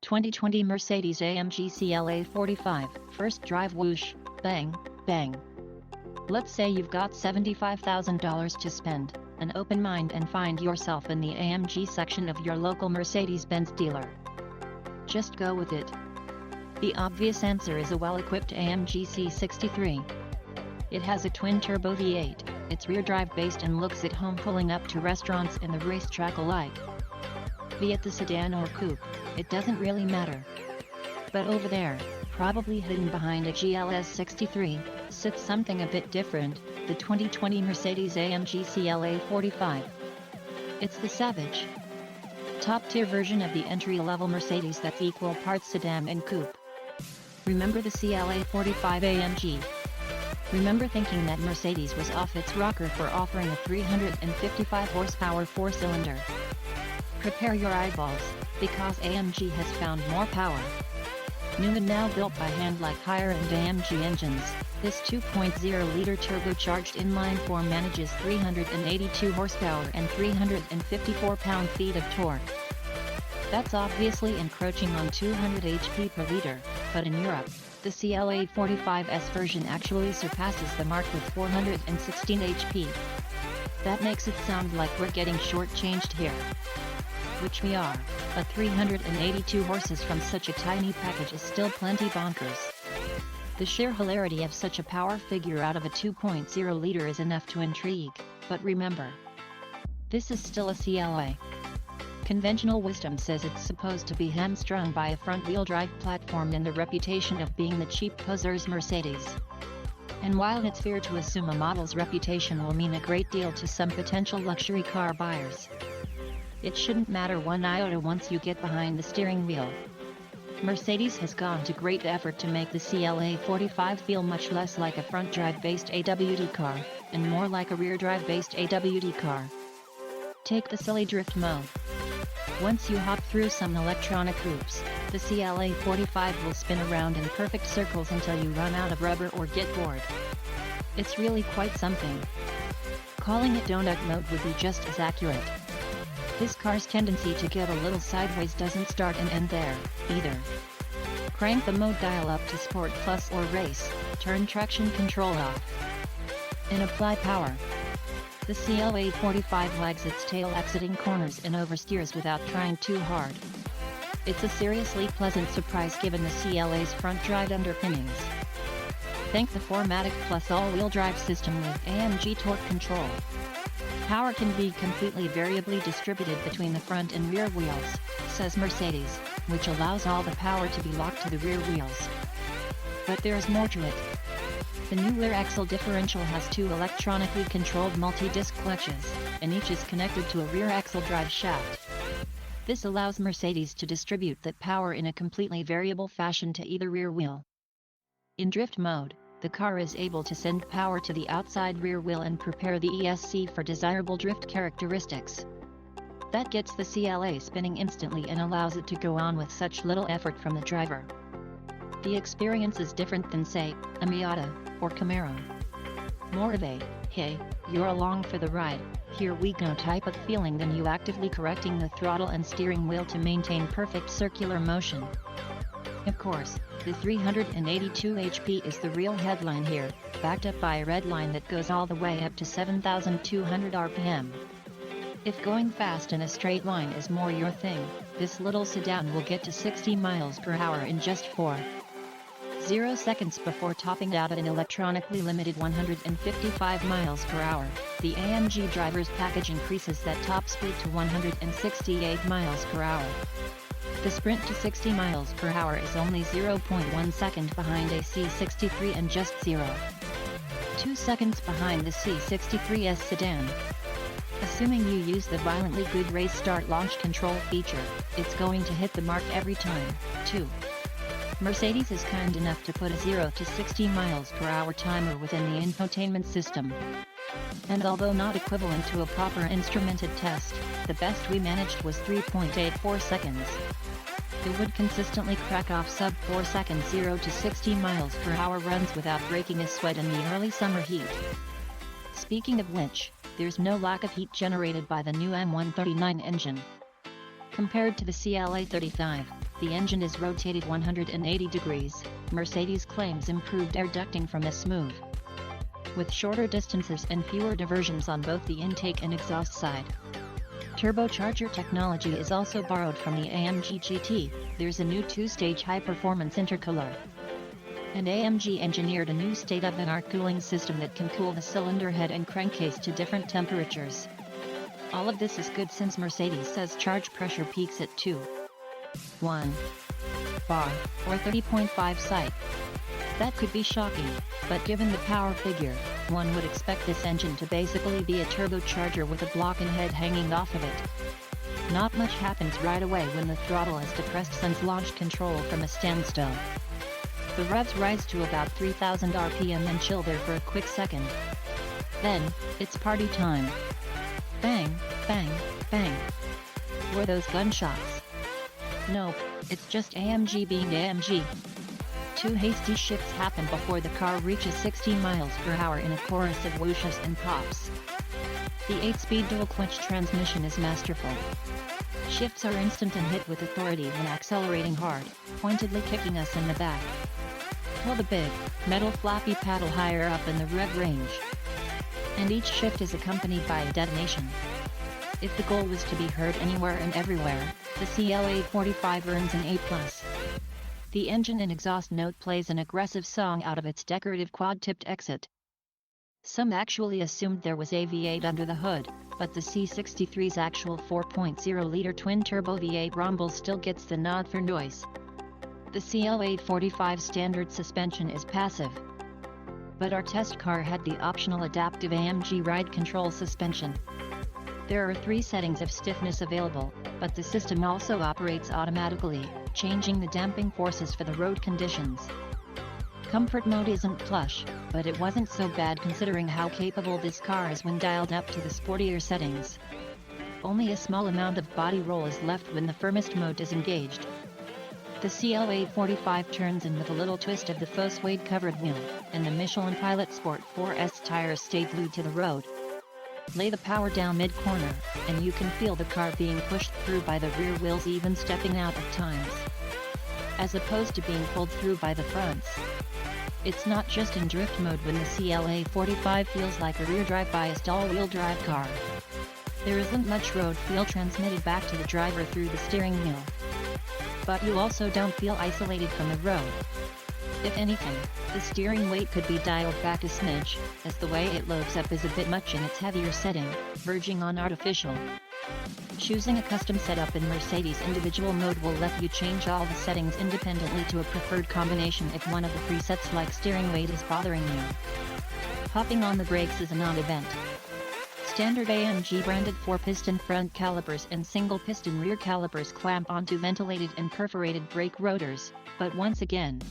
2020 Mercedes-AMG CLA 45, first drive whoosh, bang, bang. Let's say you've got $75,000 to spend, an open mind and find yourself in the AMG section of your local Mercedes-Benz dealer. Just go with it. The obvious answer is a well-equipped AMG C63. It has a twin-turbo V8, it's rear-drive based and looks at home pulling up to restaurants and the racetrack alike. Be it the sedan or coupe, it doesn't really matter. But over there, probably hidden behind a GLS 63, sits something a bit different, the 2020 Mercedes-AMG CLA 45. It's the Savage. Top-tier version of the entry-level Mercedes that's equal parts sedan and coupe. Remember the CLA 45 AMG? Remember thinking that Mercedes was off its rocker for offering a 355 horsepower four-cylinder? Prepare your eyeballs, because AMG has found more power. New and now built by hand like higher-end AMG engines, this 2.0-liter turbocharged inline-four manages 382 horsepower and 354 pound-feet of torque. That's obviously encroaching on 200 HP per liter, but in Europe, the CLA 45S version actually surpasses the mark with 416 HP. That makes it sound like we're getting shortchanged here. Which we are, but 382 horses from such a tiny package is still plenty bonkers. The sheer hilarity of such a power figure out of a 2.0-liter is enough to intrigue, but remember, this is still a CLA. Conventional wisdom says it's supposed to be hamstrung by a front-wheel drive platform and the reputation of being the cheap poser's Mercedes. And while it's fair to assume a model's reputation will mean a great deal to some potential luxury car buyers, it shouldn't matter one iota once you get behind the steering wheel. Mercedes has gone to great effort to make the CLA 45 feel much less like a front-drive-based AWD car, and more like a rear-drive-based AWD car. Take the silly drift mode. Once you hop through some electronic hoops, the CLA 45 will spin around in perfect circles until you run out of rubber or get bored. It's really quite something. Calling it donut mode would be just as accurate. This car's tendency to get a little sideways doesn't start and end there, either. Crank the mode dial up to Sport Plus or Race, turn traction control off, and apply power. The CLA 45 wags its tail exiting corners and oversteers without trying too hard. It's a seriously pleasant surprise given the CLA's front-drive underpinnings. Thank the 4MATIC Plus all-wheel drive system with AMG torque control. Power can be completely variably distributed between the front and rear wheels, says Mercedes, which allows all the power to be locked to the rear wheels. But there's more to it. The new rear axle differential has two electronically controlled multi-disc clutches, and each is connected to a rear axle drive shaft. This allows Mercedes to distribute that power in a completely variable fashion to either rear wheel. In drift mode, the car is able to send power to the outside rear wheel and prepare the ESC for desirable drift characteristics. That gets the CLA spinning instantly and allows it to go on with such little effort from the driver. The experience is different than, say, a Miata or Camaro. More of a, hey, you're along for the ride, here we go type of feeling than you actively correcting the throttle and steering wheel to maintain perfect circular motion. Of course, the 382 HP is the real headline here, backed up by a red line that goes all the way up to 7,200 RPM. If going fast in a straight line is more your thing, this little sedan will get to 60 miles per hour in just 4.0 seconds before topping out at an electronically limited 155 miles per hour. The AMG driver's package increases that top speed to 168 miles per hour. The sprint to 60 miles per hour is only 0.1 second behind a C63 and just 0.2 seconds behind the C63S sedan. Assuming you use the violently good race start launch control feature, it's going to hit the mark every time, too. Mercedes is kind enough to put a 0 to 60 miles per hour timer within the infotainment system. And although not equivalent to a proper instrumented test, the best we managed was 3.84 seconds. It would consistently crack off sub-4 second 0 to 60 miles per hour runs without breaking a sweat in the early summer heat. Speaking of which, there's no lack of heat generated by the new M139 engine. Compared to the CLA 35, the engine is rotated 180 degrees. Mercedes claims improved air ducting from a smooth, with shorter distances and fewer diversions on both the intake and exhaust side. Turbocharger technology is also borrowed from the AMG GT. There's a new two-stage high-performance intercooler. And AMG engineered a new state-of-the-art cooling system that can cool the cylinder head and crankcase to different temperatures. All of this is good since Mercedes says charge pressure peaks at 2.1 bar or 30.5 psi. That could be shocking, but given the power figure, one would expect this engine to basically be a turbocharger with a block and head hanging off of it. Not much happens right away when the throttle is depressed since launch control from a standstill. The revs rise to about 3000 RPM and chill there for a quick second. Then, it's party time. Bang, bang, bang. Were those gunshots? Nope, it's just AMG being AMG. Two hasty shifts happen before the car reaches 60 miles per hour in a chorus of whooshes and pops. The 8-speed dual-clutch transmission is masterful. Shifts are instant and hit with authority when accelerating hard, pointedly kicking us in the back. Pull the big, metal flappy paddle higher up in the rev range. And each shift is accompanied by a detonation. If the goal was to be heard anywhere and everywhere, the CLA 45 earns an A+. The engine and exhaust note plays an aggressive song out of its decorative quad-tipped exit. Some actually assumed there was a V8 under the hood, but the C63's actual 4.0-liter twin-turbo V8 rumble still gets the nod for noise. The CLA 45 standard suspension is passive, but our test car had the optional adaptive AMG ride control suspension. There are 3 settings of stiffness available, but the system also operates automatically, changing the damping forces for the road conditions. Comfort mode isn't plush, but it wasn't so bad considering how capable this car is when dialed up to the sportier settings. Only a small amount of body roll is left when the firmest mode is engaged. The CLA 45 turns in with a little twist of the faux suede covered wheel, and the Michelin Pilot Sport 4S tires stay glued to the road. Lay the power down mid-corner, and you can feel the car being pushed through by the rear wheels even stepping out at times, as opposed to being pulled through by the fronts. It's not just in drift mode when the CLA 45 feels like a rear-drive biased all-wheel drive car. There isn't much road feel transmitted back to the driver through the steering wheel. But you also don't feel isolated from the road. If anything, the steering weight could be dialed back a smidge, as the way it loads up is a bit much in its heavier setting, verging on artificial. Choosing a custom setup in Mercedes individual mode will let you change all the settings independently to a preferred combination if one of the presets like steering weight is bothering you. Popping on the brakes is a non-event. Standard AMG branded 4-piston front calipers and single-piston rear calipers clamp onto ventilated and perforated brake rotors, but once again,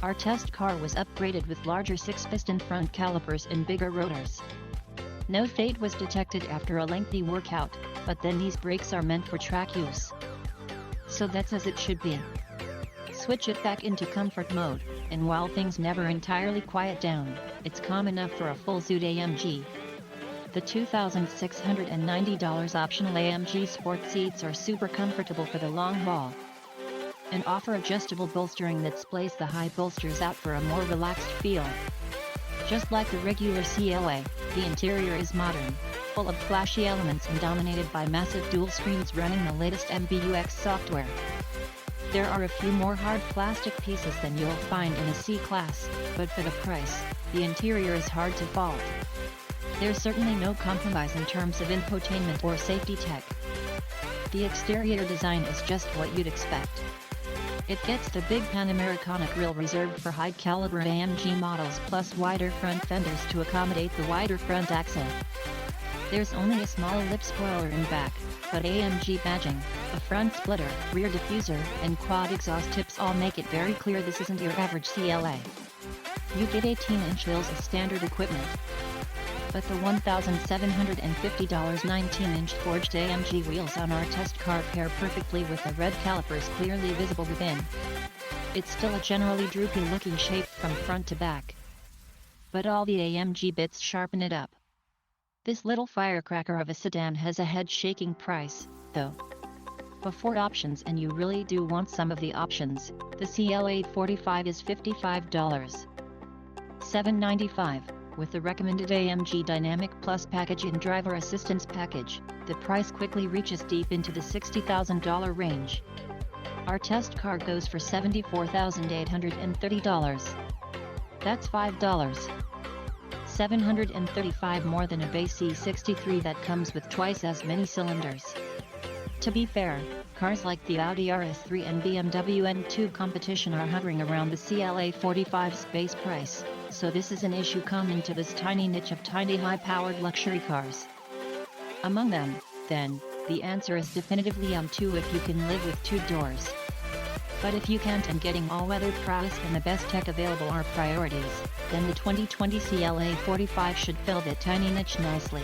our test car was upgraded with larger 6-piston front calipers and bigger rotors. No fade was detected after a lengthy workout, but then these brakes are meant for track use. So that's as it should be. Switch it back into comfort mode, and while things never entirely quiet down, it's calm enough for a full zoot AMG. The $2,690 optional AMG Sport seats are super comfortable for the long haul, and offer adjustable bolstering that splays the high bolsters out for a more relaxed feel. Just like the regular CLA, the interior is modern, full of flashy elements and dominated by massive dual screens running the latest MBUX software. There are a few more hard plastic pieces than you'll find in a C-Class, but for the price, the interior is hard to fault. There's certainly no compromise in terms of infotainment or safety tech. The exterior design is just what you'd expect. It gets the big Panamericana grille reserved for high-caliber AMG models plus wider front fenders to accommodate the wider front axle. There's only a small lip spoiler in back, but AMG badging, a front splitter, rear diffuser, and quad exhaust tips all make it very clear this isn't your average CLA. You get 18-inch wheels as standard equipment, but the $1,750 19-inch forged AMG wheels on our test car pair perfectly with the red calipers clearly visible within. It's still a generally droopy-looking shape from front to back, but all the AMG bits sharpen it up. This little firecracker of a sedan has a head-shaking price, though. Before options, and you really do want some of the options, the CLA 45 is $55,795. With the recommended AMG Dynamic Plus package and driver assistance package, the price quickly reaches deep into the $60,000 range. Our test car goes for $74,830. That's $5,735 more than a base C63 that comes with twice as many cylinders. To be fair, cars like the Audi RS3 and BMW M2 competition are hovering around the CLA 45's base price, so this is an issue common to this tiny niche of tiny high-powered luxury cars. Among them, then, the answer is definitively M2 if you can live with 2 doors. But if you can't and getting all-weather prowess and the best tech available are priorities, then the 2020 CLA 45 should fill that tiny niche nicely.